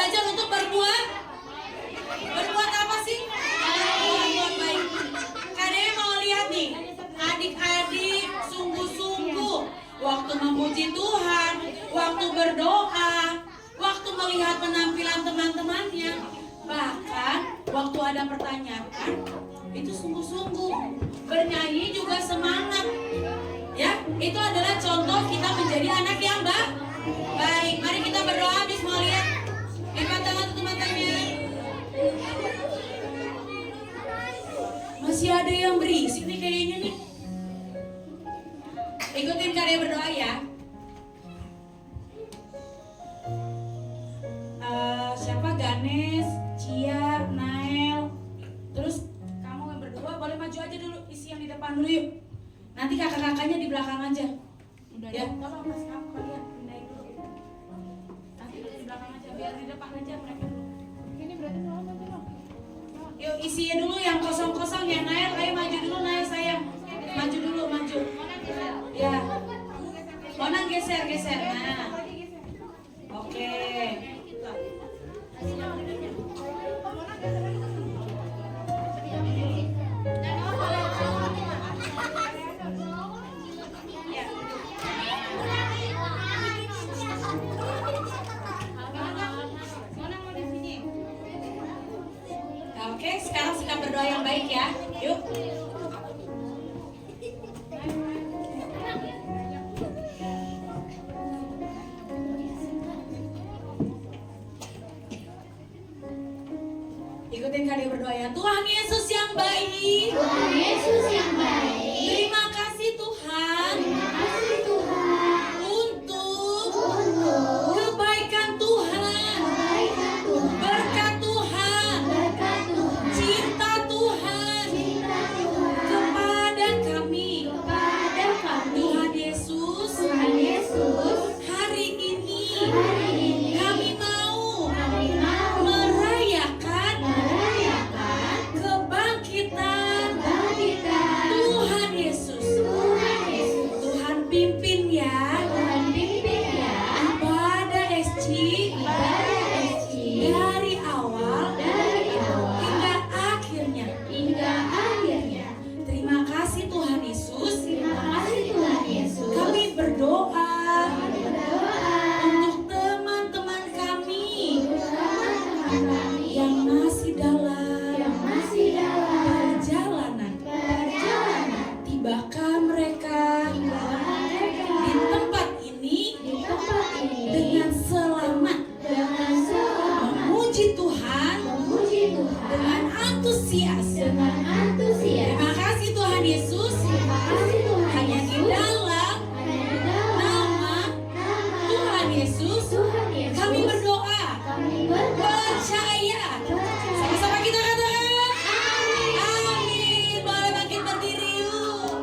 belajar untuk berbuat apa sih? Berbuat baik. Kalian mau lihat nih, adik-adik sungguh-sungguh waktu memuji Tuhan, waktu berdoa, waktu melihat penampilan teman-temannya, bahkan waktu ada pertanyaan, itu sungguh-sungguh. Bernyanyi juga semangat. Ya, itu adalah contoh kita menjadi anak yang baik. Mari kita berdoa habis mau lihat. Lipat tangan teman-temannya. Masih ada yang berisik nih kayaknya nih. Ikutin karya berdoa ya. Siapa? Ganes, Cia, Nael. Terus kamu yang berdua boleh maju aja dulu, isi yang di depan dulu yuk. Nanti kakak-kakaknya di belakang aja. Udah ya. Tolong mas kamu kalian pindahin dulu. Nanti di belakang aja, biar di depan aja mereka dulu. Ini berarti tolong aja dong. Yuk isinya dulu yang kosong-kosong ya. Nael, ayo maju dulu Nael sayang. Maju dulu, maju. Ya. Monang geser. Nah. Oke. Oke, sekarang sikap berdoa yang baik ya. Yuk. Ikutin kali berdoa ya. Tuhan Yesus yang baik. Tuhan Yesus yang baik. Terima kasih Tuhan. Terima kasih Tuhan. Untuk Kebaikan Tuhan. berkat Tuhan, Berkat Tuhan. cinta Tuhan Cinta Tuhan. kepada kami. Kepada kami. Tuhan Yesus, Tuhan Yesus. hari ini Hari ini kami mau kami mau merayakan kebangkitan Tuhan Yesus. Tuhan Yesus. Tuhan pimpin ya Tuhan pimpin ya. ibadah SC Ibadah SC dari awal dari awal hingga akhirnya. hingga akhirnya. Terima kasih Tuhan Yesus. Terima kasih Tuhan Yesus. Kami berdoa Kami berdoa untuk teman-teman kami untuk teman-teman kami yang masih dalam perjalanan. Tibakan mereka di tempat ini di tempat ini dengan selamat, dengan selamat memuji Tuhan memuji Tuhan dengan antusias. dengan antusias. Terima kasih Tuhan Yesus. Terima kasih Tuhan Hanya di Yesus. dalam Hanya di dalam nama nama Tuhan Yesus Tuhan Yesus kami berdoa, kami berdoa. percaya. Sama-sama kita katakan amin. Boleh bangkit berdiri yuk.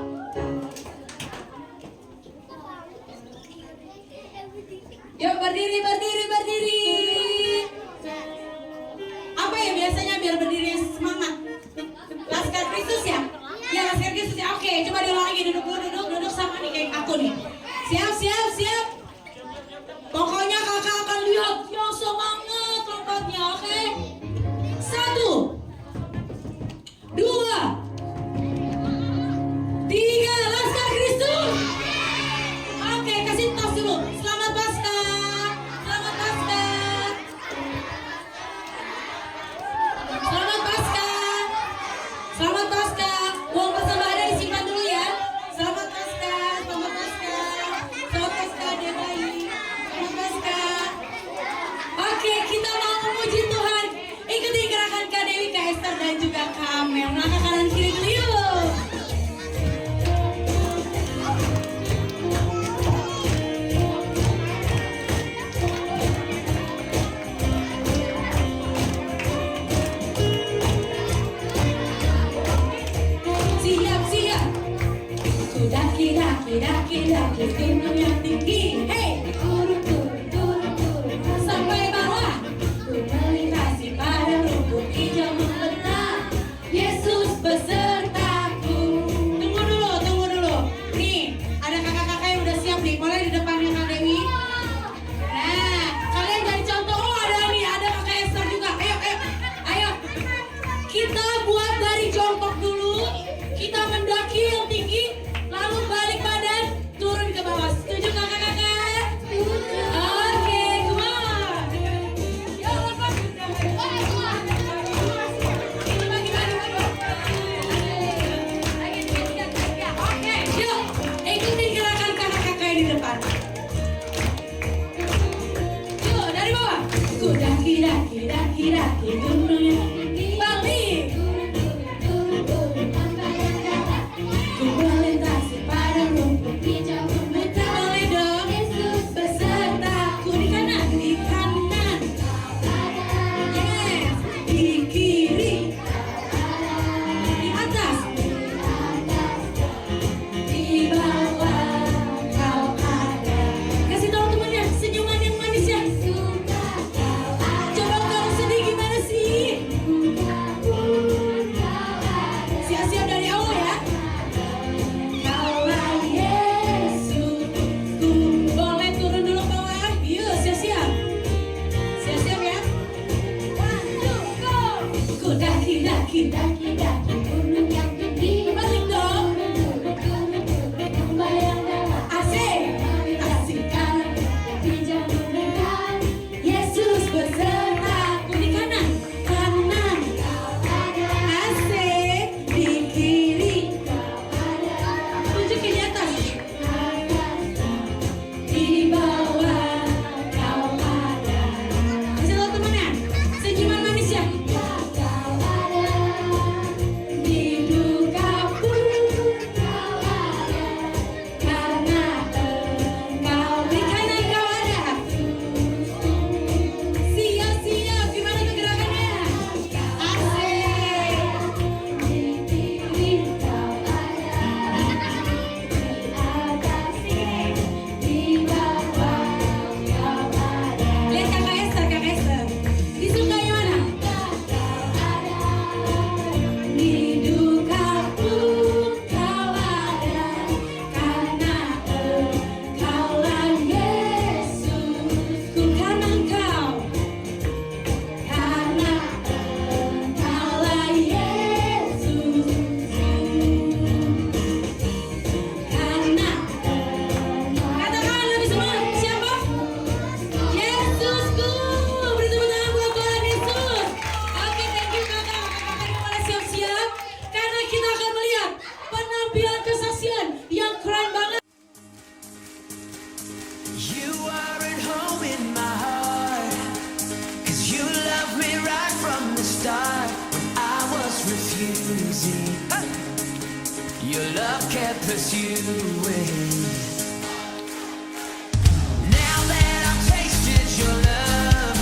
Yuk berdiri. Apa ya biasanya biar berdiri semangat? Laskar Kristus ya? Ya Laskar Kristus ya. Oke, coba diulang lagi, duduk sama nih kayak aku nih. Siap. Pokoknya kakak akan lihat yang semangat lompatnya, oke? 1, 2, 3, Laskar Kristus. Oke, kasih tos dulu. Selamat Paskah. Selamat Paskah. Selamat Paskah. Selamat Paskah. Uang persembahan disimpan dulu ya. Selamat Paskah. Selamat Paskah. Selamat Paskah dia bayi. Selamat Paskah. Oke, kita mau memuji Tuhan. Ikuti gerakan Kak Dewi, Kak Esther dan juga Kak Amel. Langkah kanan kiri dulu yuk. Siap. Sudah kira-kira gunung yang tinggi. Hey, turun sampai bawah. Ku melintasi padang rumput hijau membentang. Yesus daki gunungnya Bali. Ku melintasi padang rumput hijau, muter boleh dong. Yesus Besertaku di kanan, di kanan. Yes, di kiri, di atas, di bawah kau ada. Kasih tahu temannya senyuman yang manis ya. Coba kalau sedih gimana sih? Siap-siap dari awal ya. Kaulah Yesusku. Boleh turun dulu ke bawah. Yuk, siap-siap. Siap-siap ya. One, two, go. Ku daki gunung yang tinggi. balik dong. Membayang dalam Asik. Asik kan. hijau mendekat. Yesus besertaku di kanan, kanan. Asik. Di kiri. Tunjukin di atas. Di bawah kau ada. Kasih tahu temannya. Senyuman manis ya. Di duka pun kau ada. Karena engkau di kanan kau ada. Siap-siap. Gimana tuh gerakannya? Asik. Lihat kakak Esther, kakak Esther. Disuka yang mana? Di duka pun kau ada, karena engkaulah Yesusku. Karena engkau, karena engkaulah Yesusku. Karena katakan lebih semua, siapa? Yesusku. Beri tepuk tangan buat Tuhan Yesus. Oke, thank you kakak. Kakak-kakaknya boleh siap-siap. Karena kita akan melihat penampilan kesaksian yang keren banget. You are at home in my heart, 'cause you loved me right from the start. When I was refusing, your love kept pursuing. Now that I've tasted your love,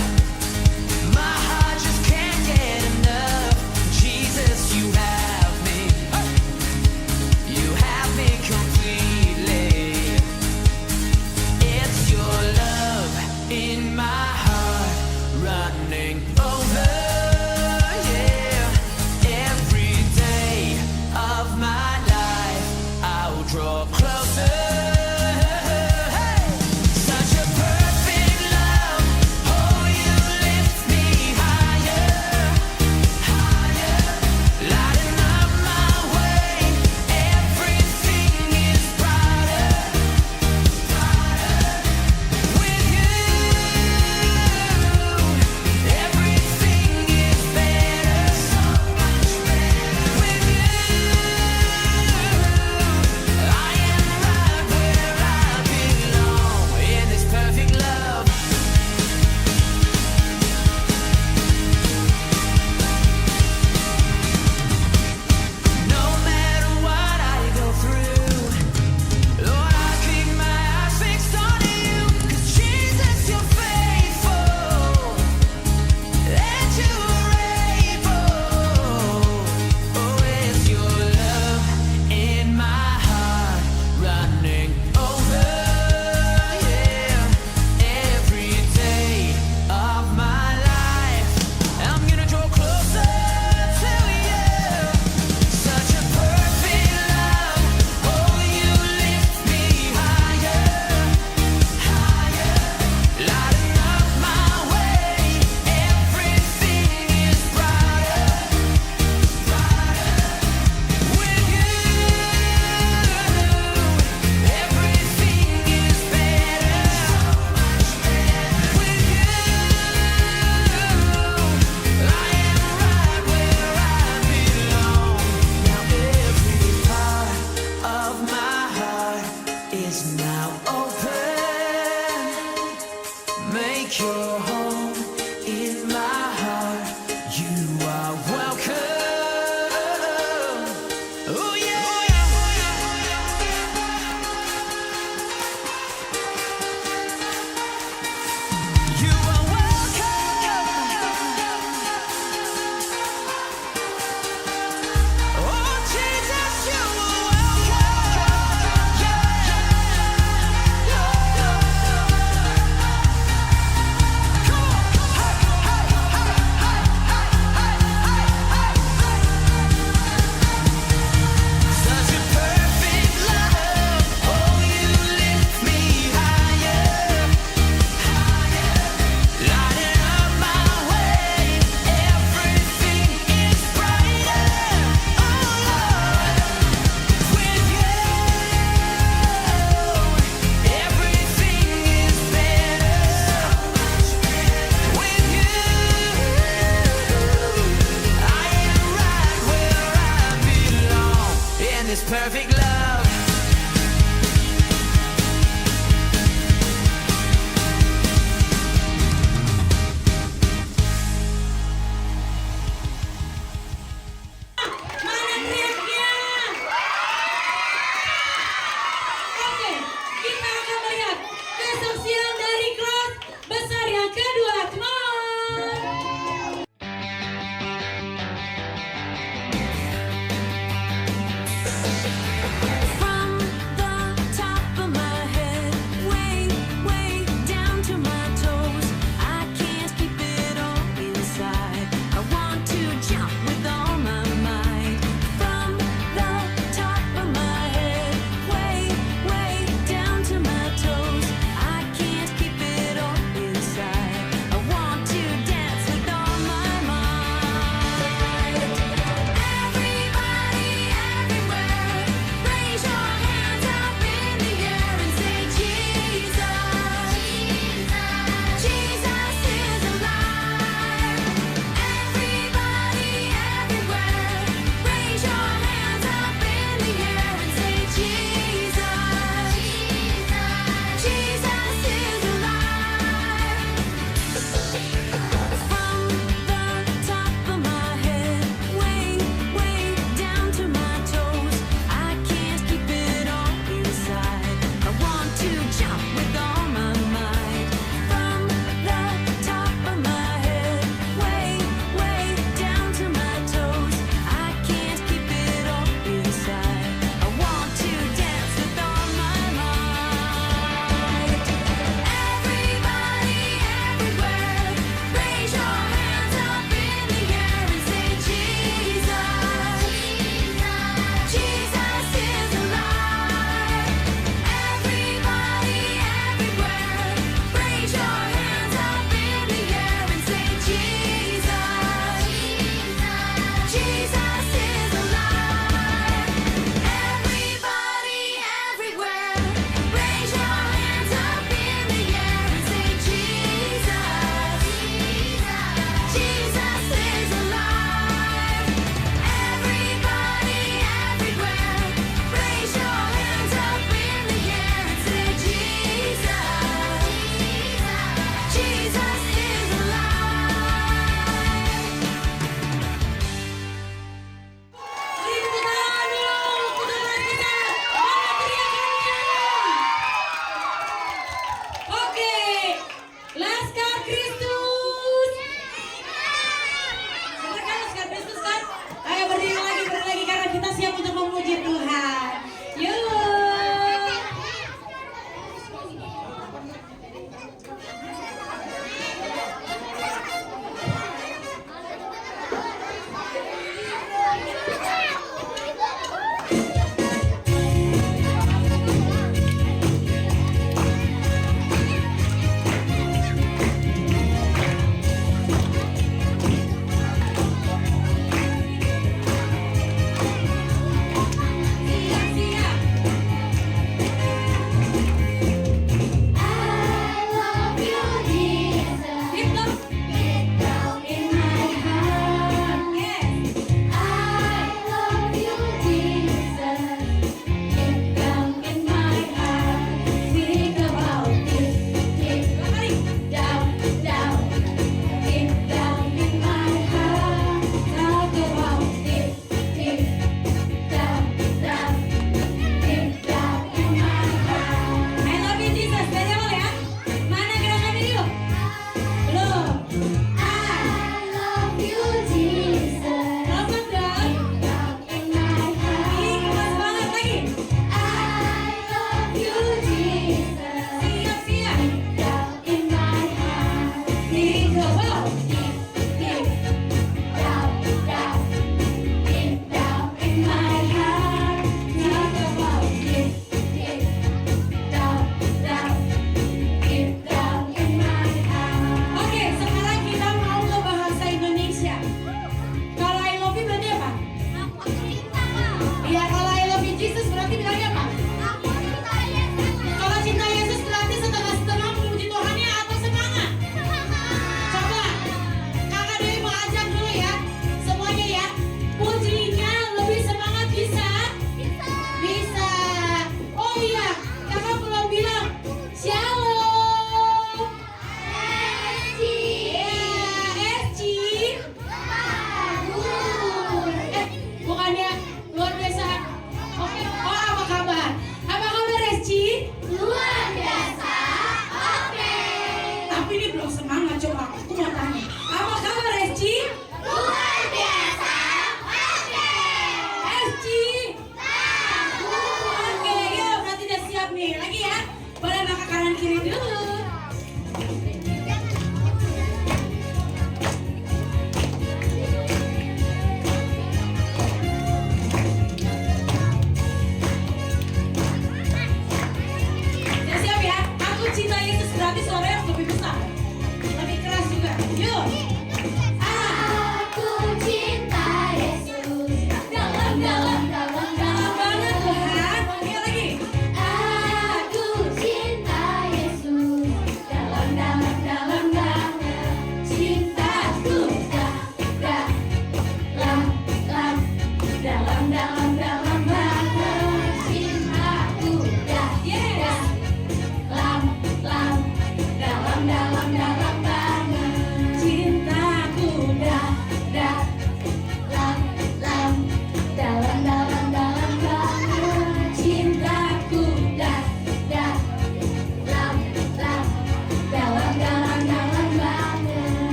my heart just can't get enough. Jesus, you have me. You have me completely. It's your love in my heart running over, yeah. Every day of my life I'll draw closer.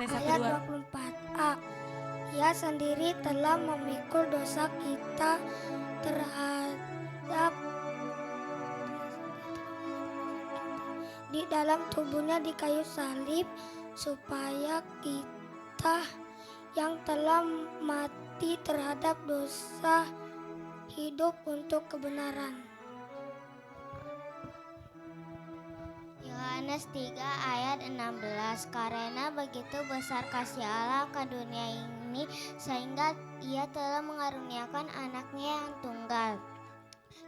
Tes 1, ayat 2. 24a. Ia sendiri telah memikul dosa kita terhadap di dalam tubuhnya di kayu salib, supaya kita yang telah mati terhadap dosa hidup untuk kebenaran. Yohanes 3 ayat 16. Karena begitu besar kasih Allah ke dunia ini, sehingga Ia telah mengaruniakan anaknya yang tunggal,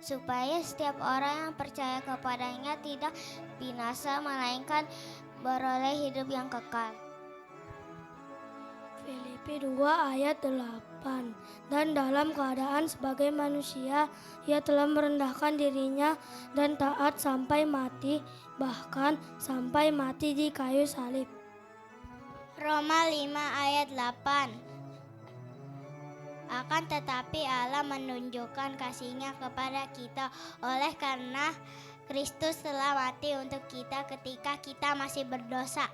supaya setiap orang yang percaya kepadanya tidak binasa, melainkan beroleh hidup yang kekal. Filipi 2 ayat 8. Dan dalam keadaan sebagai manusia, ia telah merendahkan dirinya dan taat sampai mati, bahkan sampai mati di kayu salib. Roma 5 ayat 8. Akan tetapi Allah menunjukkan kasih-Nya kepada kita oleh karena Kristus telah mati untuk kita ketika kita masih berdosa.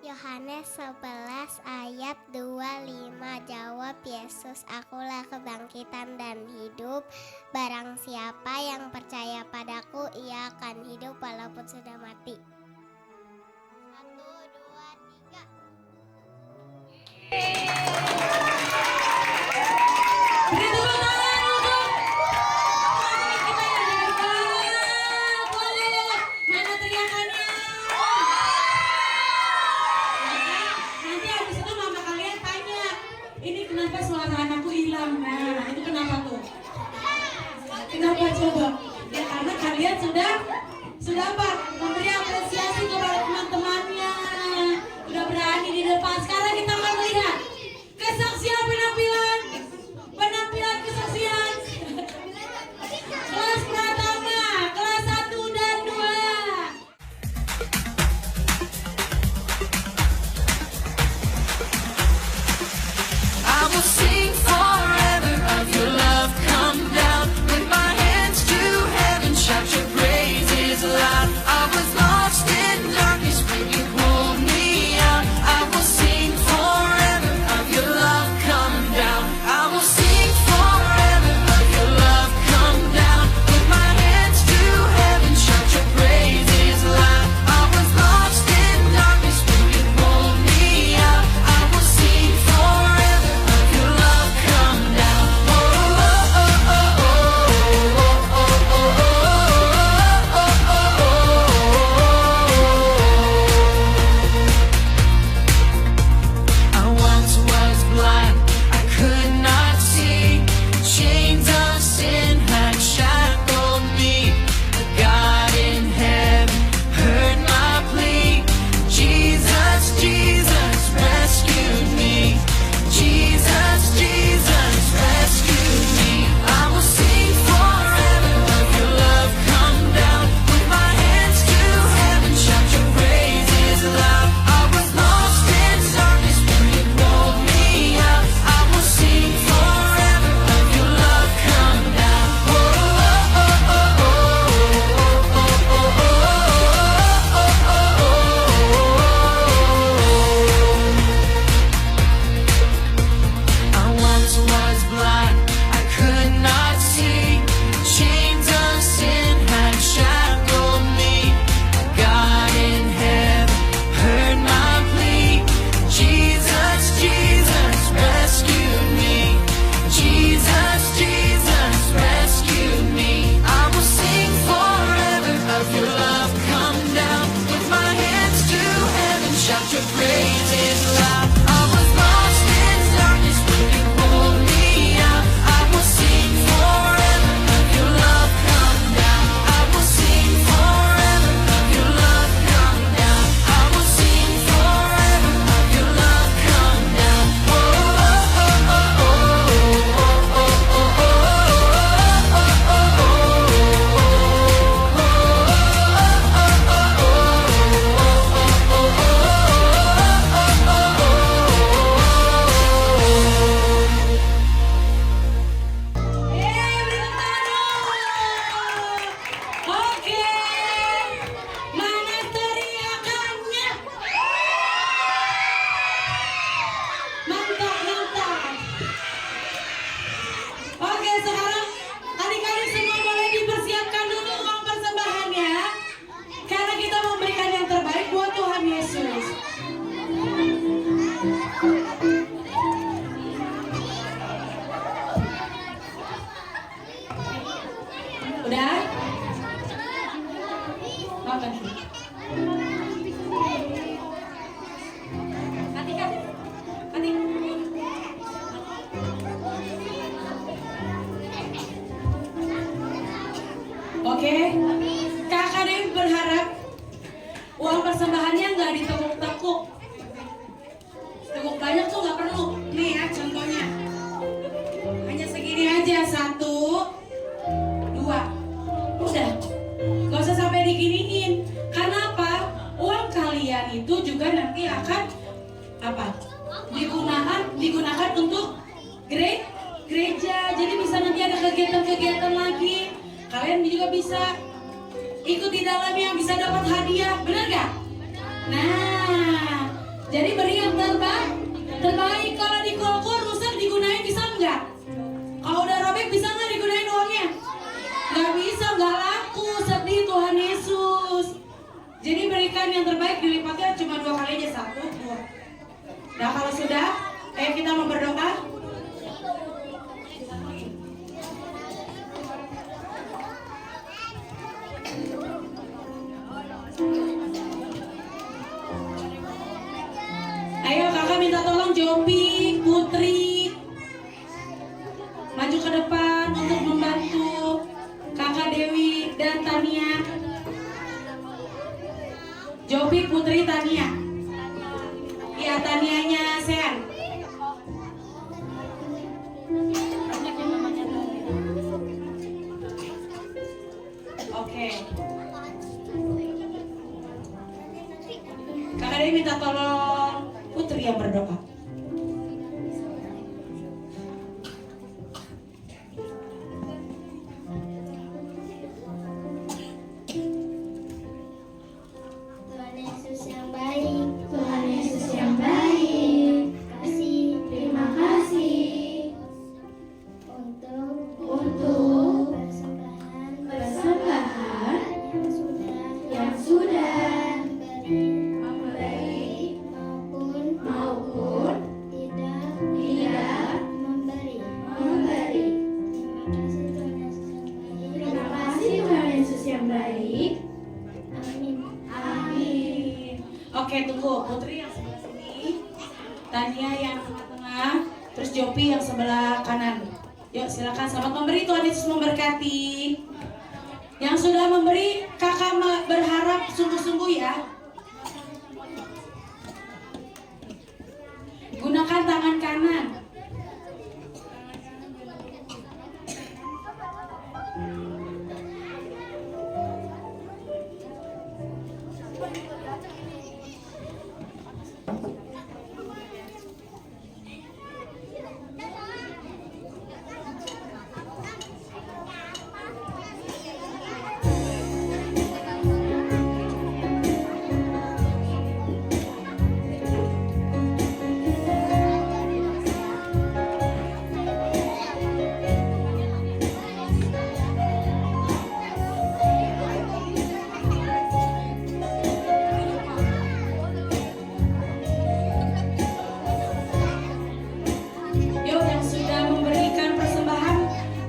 Yohanes 11 ayat 25. Jawab Yesus, "Akulah kebangkitan dan hidup. Barang siapa yang percaya padaku, ia akan hidup walaupun sudah mati." 1, 2, 3. Beri tepuk tangan untuk teman-teman kita yang hebat. Boleh. Mana teriakannya? Nanti habis itu mama kalian tanya, ini kenapa suara anakku hilang? Nah, itu kenapa tuh? Kenapa coba? Ya karena kalian sudah apa? Memberi apresiasi kepada teman-temannya. Udah berani di depan. Sekarang kita akan melihat kesaksian penampilan kesaksian kelas pertama, kelas 1 dan 2. I will sing forever of your love come down. With my hands to heaven, shout your praises loud. Oke? Kakak Dewi berharap uang persembahannya nggak ditekuk-tekuk. Tekuk banyak tuh nggak perlu. Nih ya contohnya. Hanya segini aja, 1, 2. Udah. Gak usah sampai diginiin. Karena apa? Uang kalian itu juga nanti akan apa? Digunakan untuk gereja. Jadi bisa nanti ada kegiatan-kegiatan lagi. Kalian juga bisa ikut di dalamnya, bisa dapat hadiah. Bener gak? Nah, jadi beri yang terbaik. Kalau di kol rusak digunain bisa nggak? Kalau udah robek bisa nggak digunain uangnya? Nggak bisa, nggak laku. Sedih Tuhan Yesus. Jadi berikan yang terbaik, dilipatnya cuma 2 kali aja, 1, 2. Nah kalau sudah, kita mau berdoa. Ayo kakak minta tolong Jopi, Putri maju ke depan untuk membantu kakak Dewi dan Tania. Jopi, Putri, Tania. Ya, Tanianya Sean. Oke. Kakak Dewi minta tolong Putri yang berdoa. Tuhan Yesus yang baik, Tuhan Yesus yang baik, terima kasih untuk persembahan yang sudah memberi maupun tidak memberi. Terima kasih Tuhan Yesus yang baik. Amin. Amin. Oke, tunggu. Putri yang sebelah sini, Tania yang tengah-tengah, terus Jopi yang sebelah kanan. Yuk, silakan. Selamat memberi, Tuhan Yesus memberkati. Yang sudah memberi, kakak berharap sungguh-sungguh ya. Gunakan tangan kanan. Yuk, yang sudah memberikan persembahan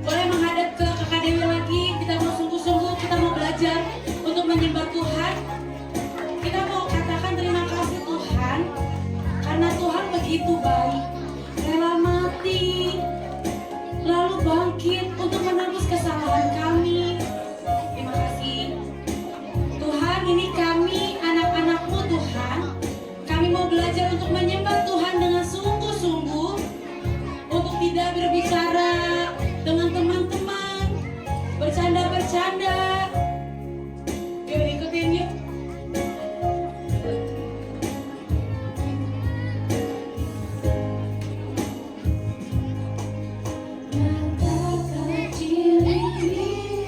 boleh menghadap ke kakak Dewi lagi. Kita mau sungguh-sungguh, kita mau belajar untuk menyembah Tuhan. Kita mau katakan terima kasih Tuhan, karena Tuhan begitu baik, rela mati, lalu bangkit untuk menebus kesalahan kami. Terima kasih Tuhan, ini kami anak-anak-Mu Tuhan. Kami mau belajar untuk menyembah Tuhan dengan sungguh-sungguh, untuk tidak berbicara dengan teman-teman, bercanda-bercanda. Yuk ikutin yuk. Mata kecil ini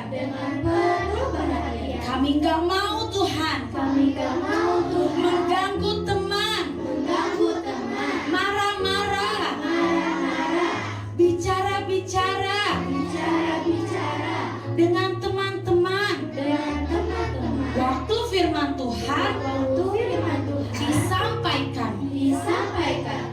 dengan penuh perhatian. Kami nggak mau Tuhan Kami gak mau Tuhan mengganggu teman, mengganggu teman, marah-marah, marah-marah, bicara-bicara bicara-bicara dengan teman-teman. dengan teman-teman. Waktu firman Tuhan Waktu firman Tuhan disampaikan, disampaikan,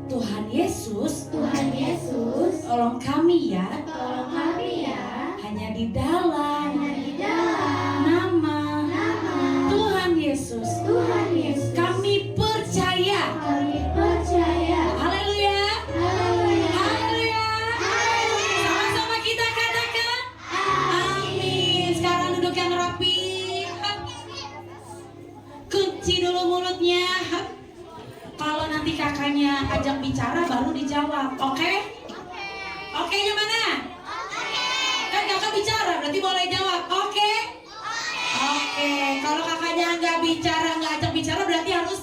Tuhan Yesus, Tuhan Yesus, tolong kami ya, tolong kami ya, hanya di dalam hanya di dalam nama nama Tuhan Yesus. Tuhan Yesus. Kami percaya. Kami percaya. Haleluya. Haleluya. Haleluya. Sama-sama kita katakan. Amin. Sekarang duduk yang rapi. Kunci dulu mulutnya. Kalau nanti kakaknya ajak bicara baru dijawab. Oke? Oke gimana? Kan kakak bicara berarti boleh jawab. Oke? Oke. Kalau kakaknya nggak bicara, nggak ajak bicara berarti harus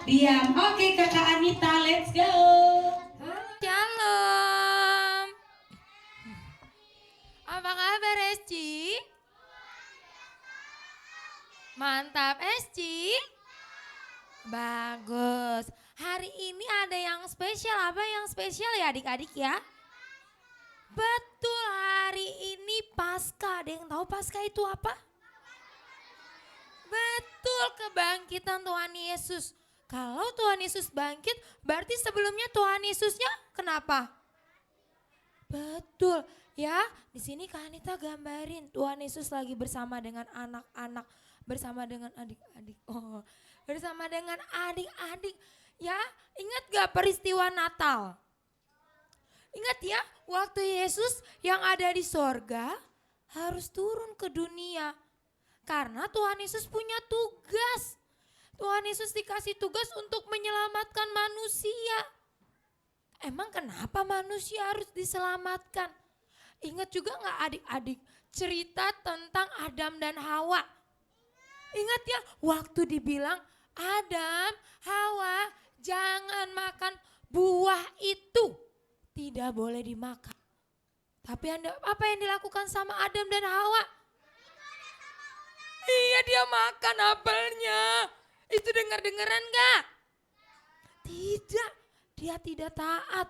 diam. Oke kakak Anita, let's go. Shalom. Apa kabar Esci? Mantap Esci. Bagus. Hari ini ada yang spesial. Apa yang spesial ya adik-adik ya? Betul, hari ini Paskah. Ada yang tahu Paskah itu apa? Betul, kebangkitan Tuhan Yesus. Kalau Tuhan Yesus bangkit, berarti sebelumnya Tuhan Yesusnya kenapa? Betul, ya. Di sini Kak Anita gambarin Tuhan Yesus lagi bersama dengan anak-anak, bersama dengan adik-adik. Oh, bersama dengan adik-adik. Ya, ingat gak peristiwa Natal? Ingat ya, waktu Yesus yang ada di sorga harus turun ke dunia. Karena Tuhan Yesus punya tugas. Tuhan Yesus dikasih tugas untuk menyelamatkan manusia. Emang kenapa manusia harus diselamatkan? Ingat juga gak adik-adik cerita tentang Adam dan Hawa? Ingat ya, waktu dibilang Adam, Hawa jangan makan buah itu. Tidak boleh dimakan. Tapi apa yang dilakukan sama Adam dan Hawa? Iya, dia makan apelnya. Itu dengar-dengaran gak? Tidak, dia tidak taat.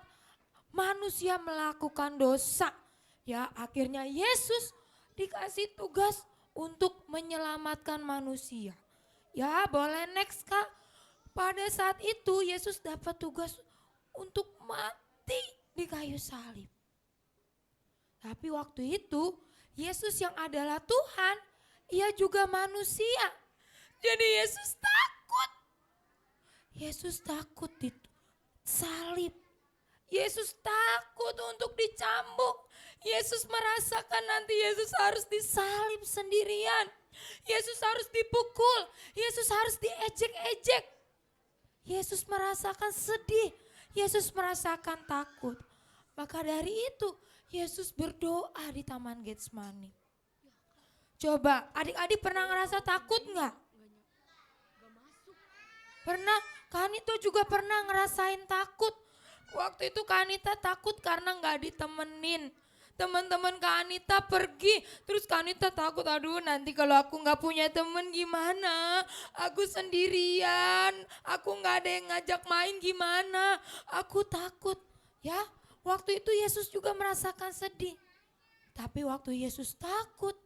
Manusia melakukan dosa. Ya, akhirnya Yesus dikasih tugas untuk menyelamatkan manusia. Ya, boleh next Kak. Pada saat itu Yesus dapat tugas untuk mati di kayu salib. Tapi waktu itu Yesus yang adalah Tuhan, ia juga manusia. Jadi Yesus takut. Yesus takut disalib. Yesus takut untuk dicambuk. Yesus merasakan nanti Yesus harus disalib sendirian. Yesus harus dipukul. Yesus harus diejek-ejek. Yesus merasakan sedih. Yesus merasakan takut. Maka dari itu Yesus berdoa di Taman Getsemani. Coba adik-adik pernah ngerasa takut nggak? Pernah, Kanito juga pernah ngerasain takut. Waktu itu Kanita takut karena nggak ditemenin. Teman-teman Kak Anita pergi, terus Kak Anita takut, aduh nanti kalau aku nggak punya temen gimana? Aku sendirian, aku nggak ada yang ngajak main gimana? Aku takut, ya. Waktu itu Yesus juga merasakan sedih. Tapi waktu Yesus takut,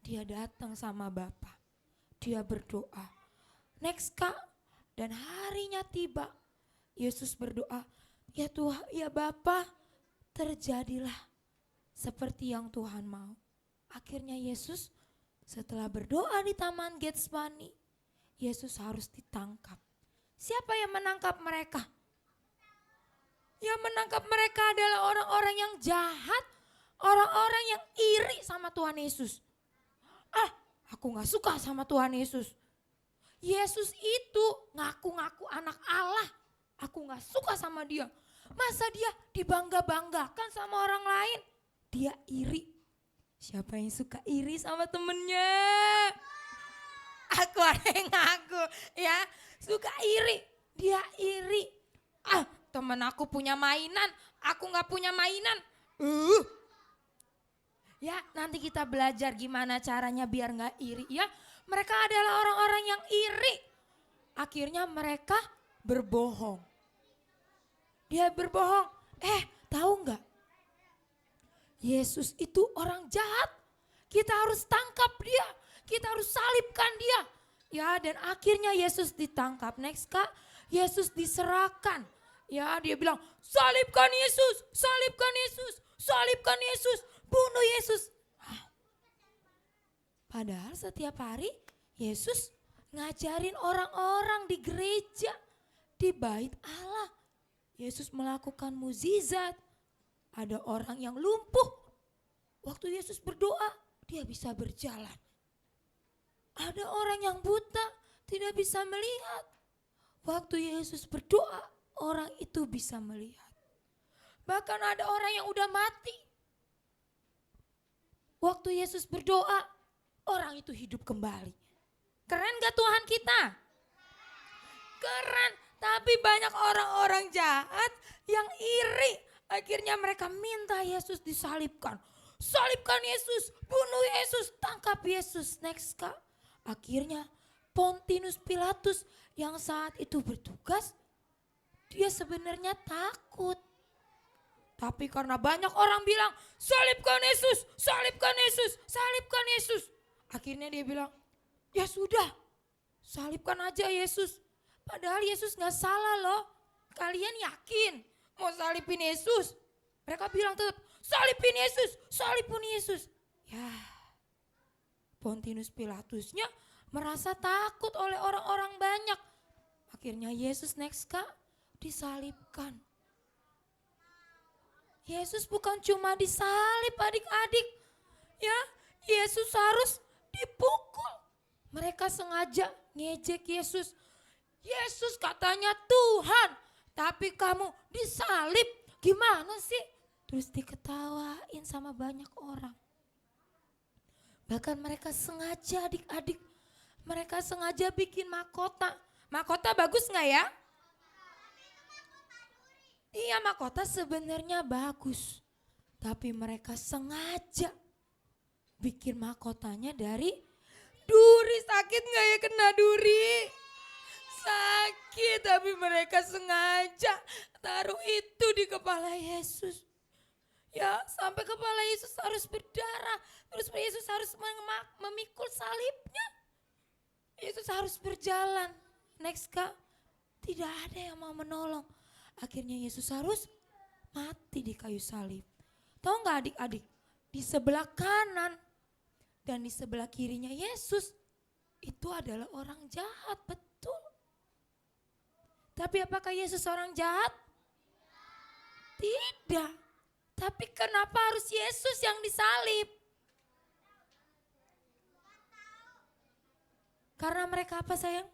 dia datang sama Bapa. Dia berdoa. Next Kak, dan harinya tiba. Yesus berdoa, ya Tuhan, ya Bapa, terjadilah seperti yang Tuhan mau. Akhirnya Yesus setelah berdoa di Taman Getsemani, Yesus harus ditangkap. Siapa yang menangkap mereka? Yang menangkap mereka adalah orang-orang yang jahat, orang-orang yang iri sama Tuhan Yesus. Aku gak suka sama Tuhan Yesus. Yesus itu ngaku-ngaku anak Allah. Aku gak suka sama dia. Masa dia dibangga-banggakan sama orang lain? Dia iri. Siapa yang suka iri sama temennya? Aku ada yang ngaku ya. Suka iri. Dia iri. Temen aku punya mainan. Aku gak punya mainan. Ya, nanti kita belajar gimana caranya biar nggak iri ya. Mereka adalah orang-orang yang iri. Akhirnya mereka berbohong. Dia berbohong. Tahu nggak? Yesus itu orang jahat. Kita harus tangkap dia. Kita harus salibkan dia. Ya, dan akhirnya Yesus ditangkap. Next Kak, Yesus diserahkan. Ya, dia bilang, salibkan Yesus, salibkan Yesus, salibkan Yesus, bunuh Yesus. Padahal setiap hari Yesus ngajarin orang-orang di gereja, di bait Allah. Yesus melakukan mukjizat. Ada orang yang lumpuh. Waktu Yesus berdoa, dia bisa berjalan. Ada orang yang buta, tidak bisa melihat. Waktu Yesus berdoa, orang itu bisa melihat. Bahkan ada orang yang udah mati. Waktu Yesus berdoa, orang itu hidup kembali. Keren gak Tuhan kita? Keren, tapi banyak orang-orang jahat yang iri. Akhirnya mereka minta Yesus disalibkan. Salibkan Yesus, bunuh Yesus, tangkap Yesus. Next Kak. Akhirnya Pontius Pilatus yang saat itu bertugas, dia sebenarnya takut. Tapi karena banyak orang bilang, salibkan Yesus, salibkan Yesus, salibkan Yesus. Akhirnya dia bilang, ya sudah, salibkan aja Yesus. Padahal Yesus gak salah loh. Kalian yakin mau salibin Yesus? Mereka bilang tetap, salibin Yesus, salibin Yesus. Ya, Pontius Pilatusnya merasa takut oleh orang-orang banyak. Akhirnya Yesus next Kak disalibkan. Yesus bukan cuma disalib adik-adik. Ya, Yesus harus dipukul. Mereka sengaja ngejek Yesus. Yesus katanya Tuhan, tapi kamu disalib. Gimana sih? Terus diketawain sama banyak orang. Bahkan mereka sengaja adik-adik, mereka sengaja bikin mahkota. Mahkota bagus gak ya? Iya, mahkota sebenarnya bagus. Tapi mereka sengaja bikin mahkotanya dari duri. Sakit gak ya kena duri? Sakit, tapi mereka sengaja taruh itu di kepala Yesus. Ya, sampai kepala Yesus harus berdarah. Terus Yesus harus memikul salibnya. Yesus harus berjalan. Next Kak, tidak ada yang mau menolong. Akhirnya Yesus harus mati di kayu salib. Tahu nggak adik-adik? Di sebelah kanan dan di sebelah kirinya Yesus itu adalah orang jahat, betul. Tapi apakah Yesus orang jahat? Tidak. Tapi kenapa harus Yesus yang disalib? Karena mereka apa sayang?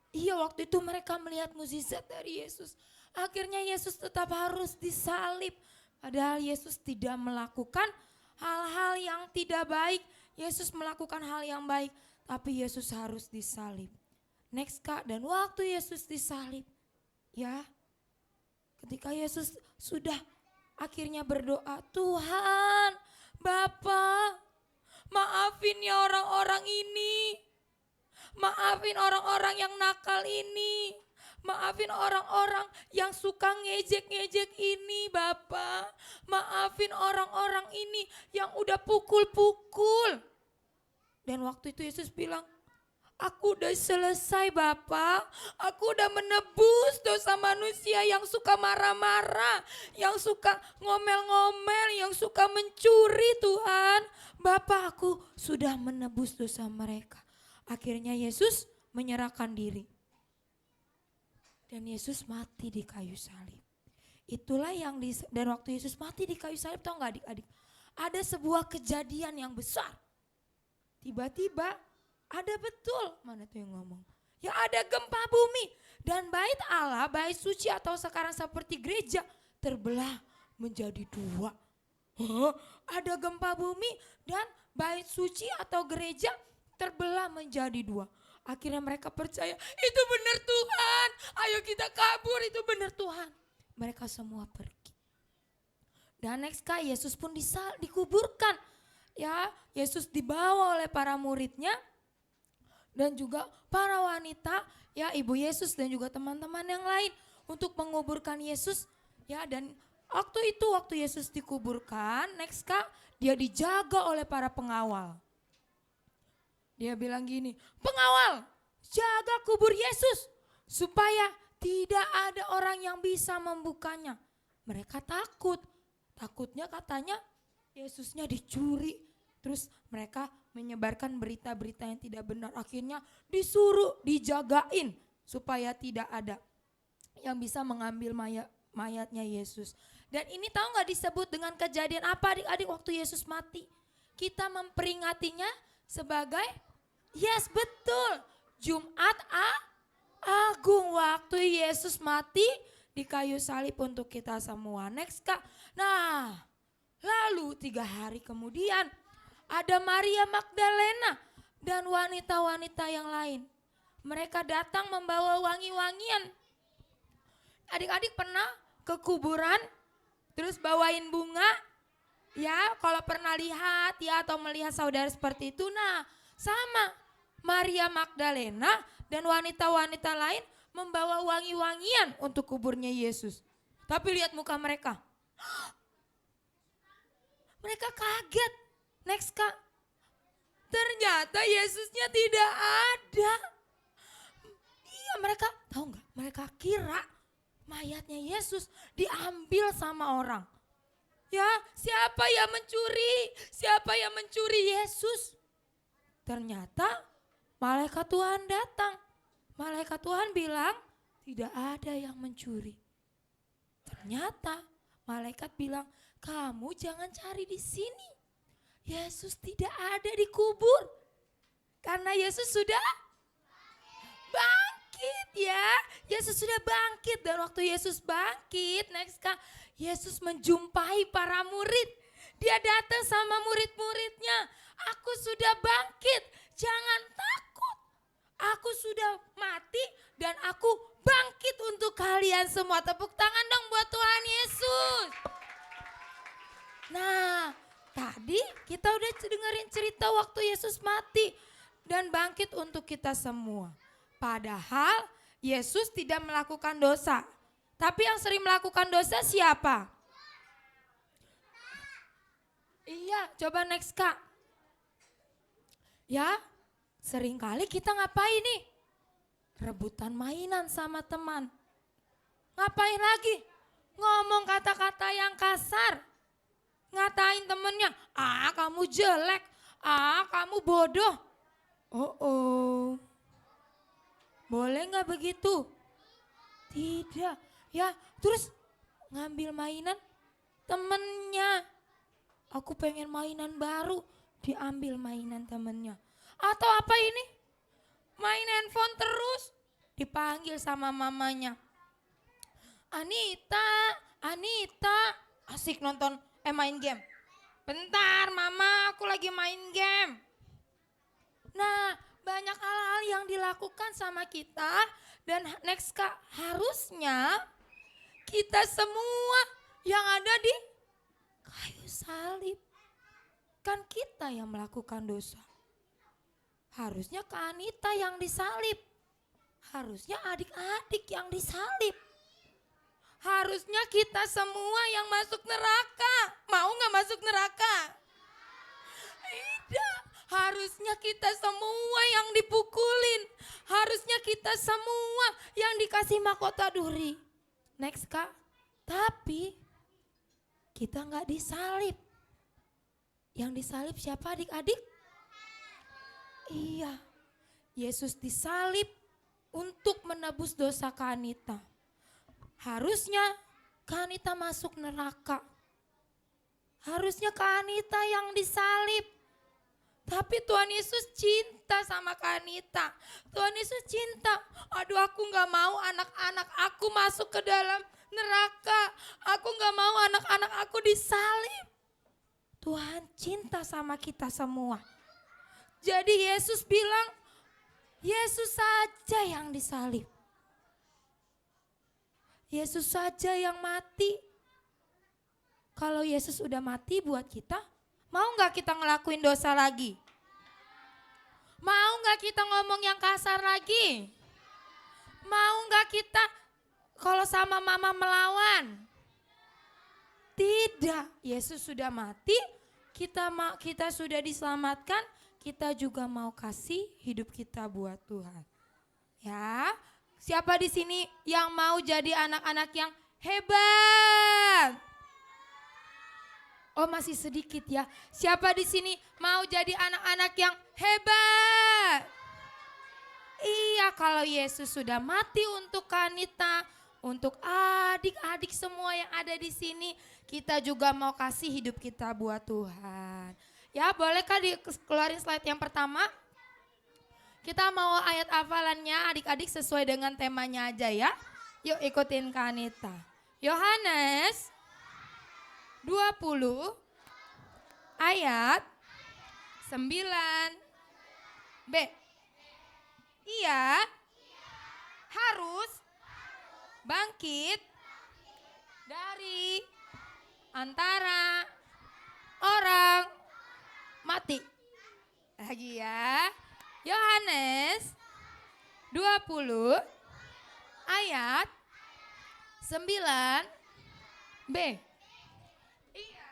Iya, waktu itu mereka melihat mukjizat dari Yesus. Akhirnya Yesus tetap harus disalib. Padahal Yesus tidak melakukan hal-hal yang tidak baik. Yesus melakukan hal yang baik. Tapi Yesus harus disalib. Next Kak, dan waktu Yesus disalib. Ya, ketika Yesus sudah akhirnya berdoa, Tuhan, Bapa, maafin ya orang-orang ini. Maafin orang-orang yang nakal ini. Maafin orang-orang yang suka ngejek-ngejek ini, Bapa. Maafin orang-orang ini yang udah pukul-pukul. Dan waktu itu Yesus bilang, aku udah selesai Bapa. Aku udah menebus dosa manusia yang suka marah-marah, yang suka ngomel-ngomel, yang suka mencuri Tuhan. Bapa, aku sudah menebus dosa mereka. Akhirnya Yesus menyerahkan diri. Dan Yesus mati di kayu salib. Itulah yang dan waktu Yesus mati di kayu salib, tahu nggak adik-adik? Ada sebuah kejadian yang besar. Tiba-tiba ada betul, mana tuh yang ngomong? Ya ada gempa bumi dan bait Allah, bait suci atau sekarang seperti gereja terbelah menjadi dua. Ada gempa bumi dan bait suci atau gereja terbelah menjadi dua. Akhirnya mereka percaya, itu benar Tuhan. Ayo kita kabur, itu benar Tuhan. Mereka semua pergi. Dan next Yesus pun dikuburkan. Ya, Yesus dibawa oleh para muridnya dan juga para wanita, ya ibu Yesus dan juga teman-teman yang lain untuk menguburkan Yesus. Ya, dan waktu Yesus dikuburkan, next dia dijaga oleh para pengawal. Dia bilang gini, pengawal jaga kubur Yesus supaya tidak ada orang yang bisa membukanya. Mereka takutnya katanya Yesusnya dicuri. Terus mereka menyebarkan berita-berita yang tidak benar. Akhirnya disuruh dijagain supaya tidak ada yang bisa mengambil mayatnya Yesus. Dan ini tahu gak disebut dengan kejadian apa adik-adik waktu Yesus mati? Kita memperingatinya sebagai, yes betul, Jumat Agung waktu Yesus mati di kayu salib untuk kita semua. Next Kak. Nah, lalu 3 hari kemudian ada Maria Magdalena dan wanita-wanita yang lain. Mereka datang membawa wangi-wangian. Adik-adik pernah ke kuburan terus bawain bunga? Ya, kalau pernah lihat ya atau melihat saudara seperti itu. Nah, sama Maria Magdalena dan wanita-wanita lain membawa wangi-wangian untuk kuburnya Yesus. Tapi lihat muka mereka. Mereka kaget. Next Kak, ternyata Yesusnya tidak ada. Iya, mereka tahu nggak? Mereka kira mayatnya Yesus diambil sama orang. Ya, siapa yang mencuri? Siapa yang mencuri Yesus? Ternyata malaikat Tuhan datang. Malaikat Tuhan bilang tidak ada yang mencuri. Ternyata malaikat bilang, kamu jangan cari di sini. Yesus tidak ada di kubur. Karena Yesus sudah bangkit ya. Yesus sudah bangkit dan waktu Yesus bangkit, next Kak, Yesus menjumpai para murid. Dia datang sama murid-muridnya. Aku sudah bangkit, jangan takut. Aku sudah mati dan aku bangkit untuk kalian semua. Tepuk tangan dong buat Tuhan Yesus. Nah, tadi kita udah dengerin cerita waktu Yesus mati dan bangkit untuk kita semua. Padahal Yesus tidak melakukan dosa. Tapi yang sering melakukan dosa siapa? Iya, coba next Kak. Ya, seringkali kita ngapain nih? Rebutan mainan sama teman. Ngapain lagi? Ngomong kata-kata yang kasar. Ngatain temennya, kamu jelek, kamu bodoh. Oh. Boleh gak begitu? Tidak. Ya, terus ngambil mainan temennya. Aku pengen mainan baru, diambil mainan temennya. Atau apa ini? Main handphone terus, dipanggil sama mamanya. Anita, asik nonton, main game. Bentar mama, aku lagi main game. Nah, banyak hal-hal yang dilakukan sama kita. Dan next Kak, harusnya kita semua yang ada di kayu salib. Kan kita yang melakukan dosa. Harusnya Kak Anita yang disalib. Harusnya adik-adik yang disalib. Harusnya kita semua yang masuk neraka. Mau gak masuk neraka? Tidak. Harusnya kita semua yang dipukulin. Harusnya kita semua yang dikasih mahkota duri. Next Kak. Tapi kita gak disalib. Yang disalib siapa adik-adik? Iya. Yesus disalib untuk menebus dosa Kak Anita. Harusnya Kak Anita masuk neraka. Harusnya Kak Anita yang disalib. Tapi Tuhan Yesus cinta sama Kak Anita. Tuhan Yesus cinta. Aduh, aku gak mau anak-anak aku masuk ke dalam neraka. Aku gak mau anak-anak aku disalib. Tuhan cinta sama kita semua. Jadi Yesus bilang, Yesus saja yang disalib. Yesus saja yang mati. kalau Yesus udah mati buat kita, mau gak kita ngelakuin dosa lagi? Mau gak kita ngomong yang kasar lagi? Mau gak kita kalau sama mama melawan? Tidak, Yesus sudah mati, kita sudah diselamatkan, kita juga mau kasih hidup kita buat Tuhan. Ya, siapa di sini yang mau jadi anak-anak yang hebat? Oh, masih sedikit ya. Siapa di sini mau jadi anak-anak yang hebat? Iya, kalau Yesus sudah mati untuk Kanita, untuk adik-adik semua yang ada di sini, kita juga mau kasih hidup kita buat Tuhan. Ya, bolehkah dikeluarin slide yang pertama? Kita mau ayat hafalannya adik-adik sesuai dengan temanya aja ya. Yuk ikutin Kanita. Yohanes 20 ayat 9b. Ia harus bangkit dari antara orang mati. Lagi ya. Yohanes 20 ayat 9b. Ia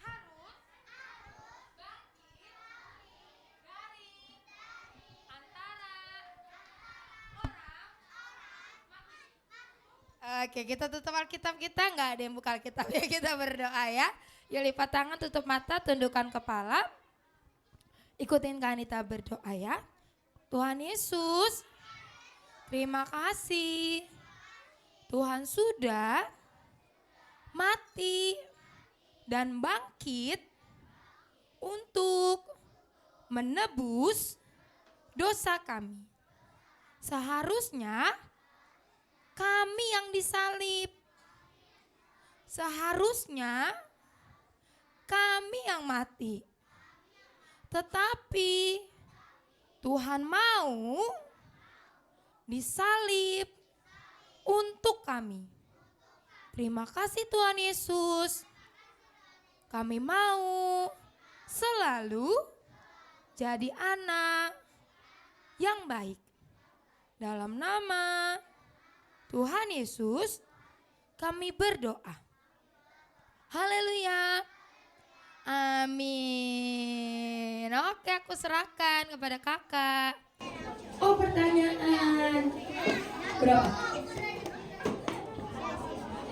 harus bangkit dari antara orang mati. Oke, kita tutup Alkitab kita, nggak ada yang buka Alkitab ya, kita berdoa ya. Yuk lipat tangan, tutup mata, tundukkan kepala. Ikutin Kanita berdoa ya. Tuhan Yesus, terima kasih. Tuhan sudah mati dan bangkit untuk menebus dosa kami. Seharusnya kami yang disalib. Seharusnya kami yang mati. Tetapi Tuhan mau disalib untuk kami. Terima kasih Tuhan Yesus. Kami mau selalu jadi anak yang baik. Dalam nama Tuhan Yesus kami berdoa. Haleluya. Amin. Oke, aku serahkan kepada kakak. Oh, pertanyaan. Berapa?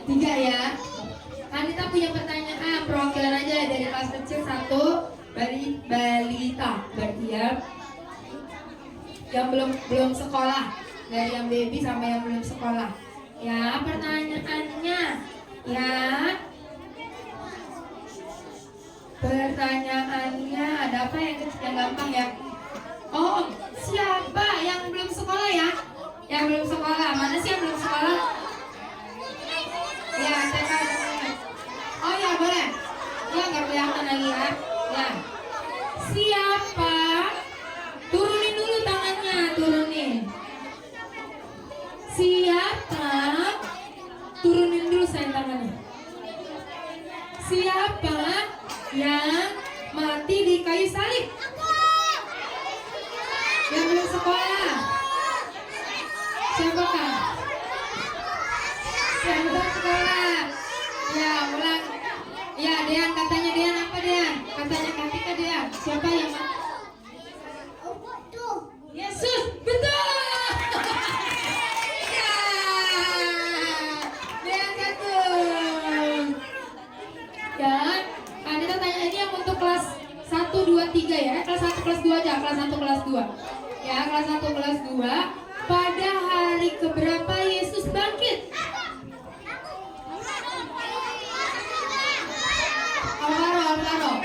3 ya. Kanita punya pertanyaan, perwakilan aja dari kelas kecil 1, balita. Berarti ya. Yang belum sekolah. Dari yang baby sampai yang belum sekolah. Ya, pertanyaannya. Ya. Pertanyaannya ada apa yang gampang ya? Oh, siapa yang belum sekolah ya? Yang belum sekolah, mana sih yang belum sekolah? Ya, saya. Oh ya, boleh. Ya, nggak kelihatan lagi ya. Ya. Siapa? Turunin dulu tangannya, turunin. Siapa? Turunin dulu saya tangannya. Siapa yang mati di kayu salib? Yang belum sekolah. Siapakah? Yang belum sekolah. Ya, ulang. Ya, Dean, katanya Dean apa Dean? Katanya Katika Dean. Siapa yang mati? Yesus, betul. Ya, Dean satu. Ya, kita tanya ini yang untuk kelas 1, 2, 3 ya. Kelas 1, kelas 2 aja, kelas 1, kelas 2. Ya, kelas 1, kelas 2. Pada hari keberapa Yesus bangkit? Alvaro.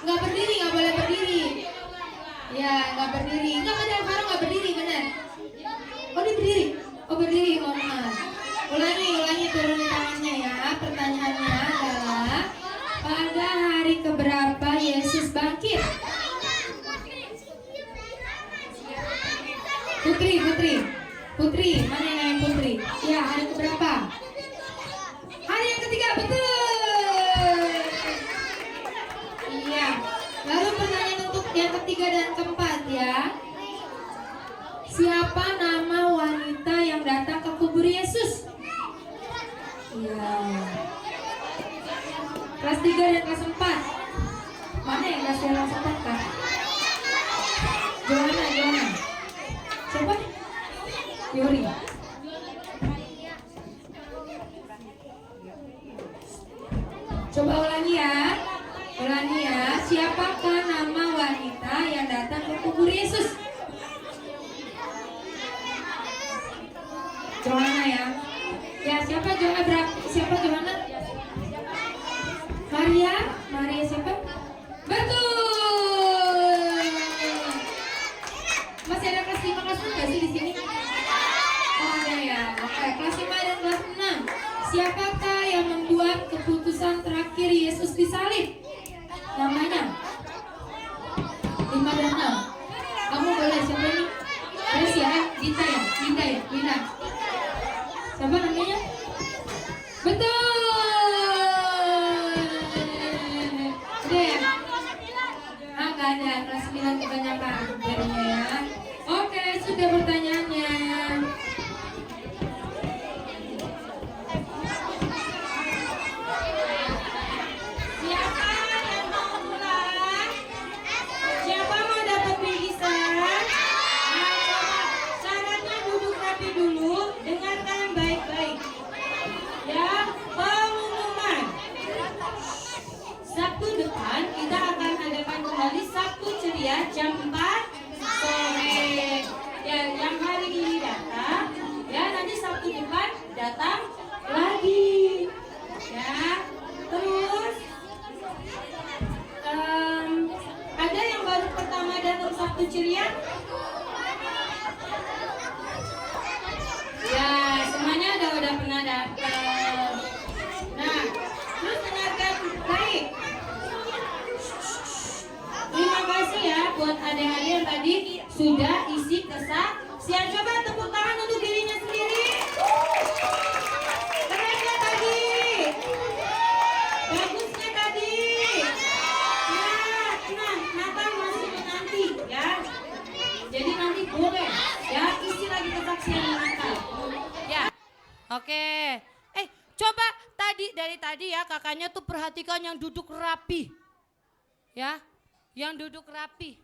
Nggak berdiri, nggak boleh berdiri. Ya, nggak berdiri. Nggak ada Alvaro nggak berdiri, benar. Oh, dia berdiri. Oh, berdiri, mohon maaf. Ulangi turunin tangannya ya. Pertanyaannya adalah pada hari keberapa Yesus bangkit? Putri, mana yang namanya Putri? Ya, hari keberapa? Hari yang ketiga, Kelas 3 dan kelas 4. Mana yang kelas 3 kelas 4 Kak? Johanna. Siapa? Yuri. Coba ulangi ya. Siapakah nama wanita yang datang ke kubur Yesus? Johanna ya. Ya, siapa Johanna? Maria siapa? Betul. Masih ada kelas 5 kelas 6 nggak sih di sini? Oh ada ya. Oke, kelas 5 dan kelas 6. Siapakah yang membuat keputusan terakhir Yesus disalib? Namanya 5 dan 6. Kamu boleh, siapa ini? Terus ya, Dinda. Siapa namanya? Betul. Udah ya? Nggak ada, kelas 9 kebanyakan jadinya ya. Oke, sudah pertanyaannya. Siapa yang mau mulai? Siapa mau dapat bingkisan? Nah, coba syaratnya duduk rapi dulu, dengarkan baik-baik. Ya, pengumuman. Sabtu depan kita akan adakan kembali Sabtu ceria jam 4 sore. Ya, yang hari ini datang, ya nanti Sabtu depan datang lagi. Ya, terus ada yang baru pertama datang Sabtu ceria? Ya, semuanya udah pernah datang. Nah, terus dengarkan baik. Terima kasih ya buat adik-adik yang tadi sudah isi kesaksian. Coba tepuk tangan untuk dirinya sendiri. Kerennya tadi. Bagusnya tadi. Nah, Nathan masih nanti ya. Jadi nanti boleh ya isi lagi kesaksian Natal. Ya, oke. Coba dari tadi ya kakaknya tuh perhatikan yang duduk rapi. Ya, yang duduk rapi.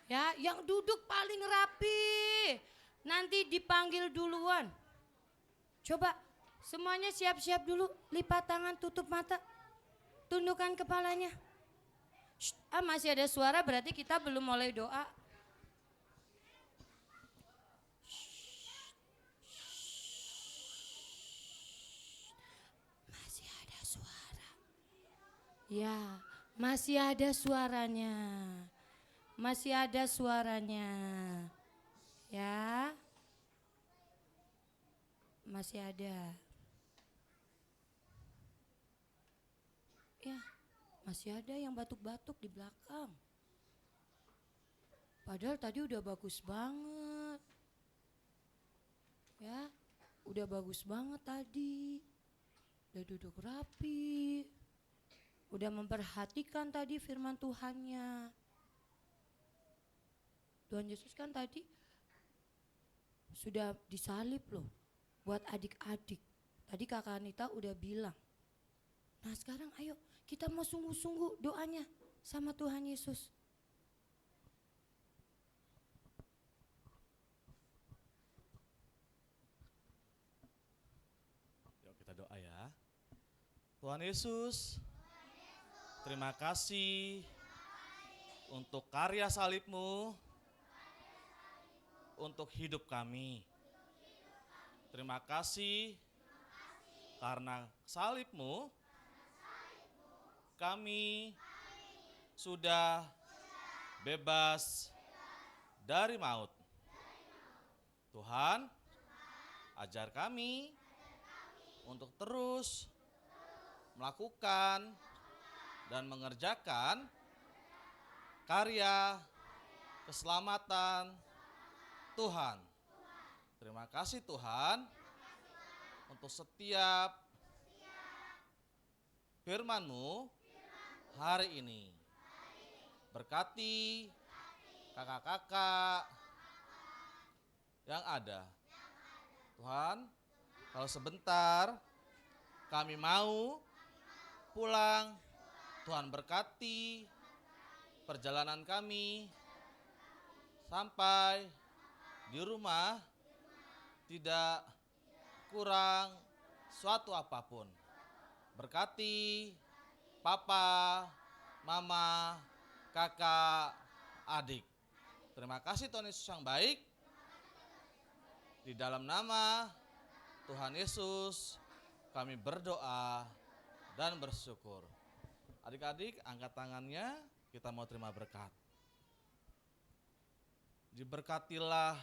Ya, yang duduk paling rapi. Nanti dipanggil duluan. Coba semuanya siap-siap dulu. Lipat tangan, tutup mata. Tundukkan kepalanya. Masih ada suara berarti kita belum mulai doa. Masih ada suara. Ya, masih ada suaranya. Masih ada suaranya. Ya. Masih ada. Ya, masih ada yang batuk-batuk di belakang. Padahal tadi udah bagus banget. Ya, udah bagus banget tadi. Udah duduk rapi. Udah memperhatikan tadi firman Tuhannya. Tuhan Yesus kan tadi sudah disalib loh buat adik-adik. Tadi Kakak Anita udah bilang. Nah sekarang ayo kita mau sungguh-sungguh doanya sama Tuhan Yesus. Yuk kita doa ya. Tuhan Yesus, terima kasih untuk karya salib-Mu untuk hidup kami. Terima kasih karena salib-Mu kami sudah bebas dari maut. Tuhan, ajar kami untuk terus melakukan dan mengerjakan karya keselamatan Tuhan. Terima kasih Tuhan untuk setiap firman-Mu hari ini. Berkati kakak-kakak yang ada. Tuhan, kalau sebentar kami mau pulang. Tuhan berkati perjalanan kami sampai di rumah tidak kurang suatu apapun. Berkati papa, mama, kakak, adik. Terima kasih Tuhan Yesus yang baik. Di dalam nama Tuhan Yesus kami berdoa dan bersyukur. Adik-adik angkat tangannya, kita mau terima berkat. Diberkatilah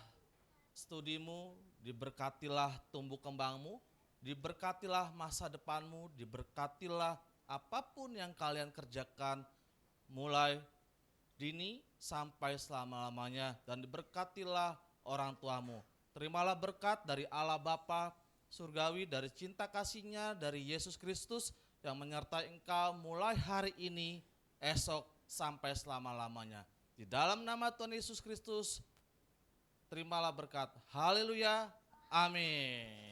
studimu, diberkatilah tumbuh kembangmu, diberkatilah masa depanmu, diberkatilah apapun yang kalian kerjakan mulai dini sampai selama-lamanya, dan diberkatilah orang tuamu. Terimalah berkat dari Allah Bapa surgawi, dari cinta kasih-Nya, dari Yesus Kristus yang menyertai engkau mulai hari ini, esok, sampai selama-lamanya. Di dalam nama Tuhan Yesus Kristus, terimalah berkat. Haleluya. Amin.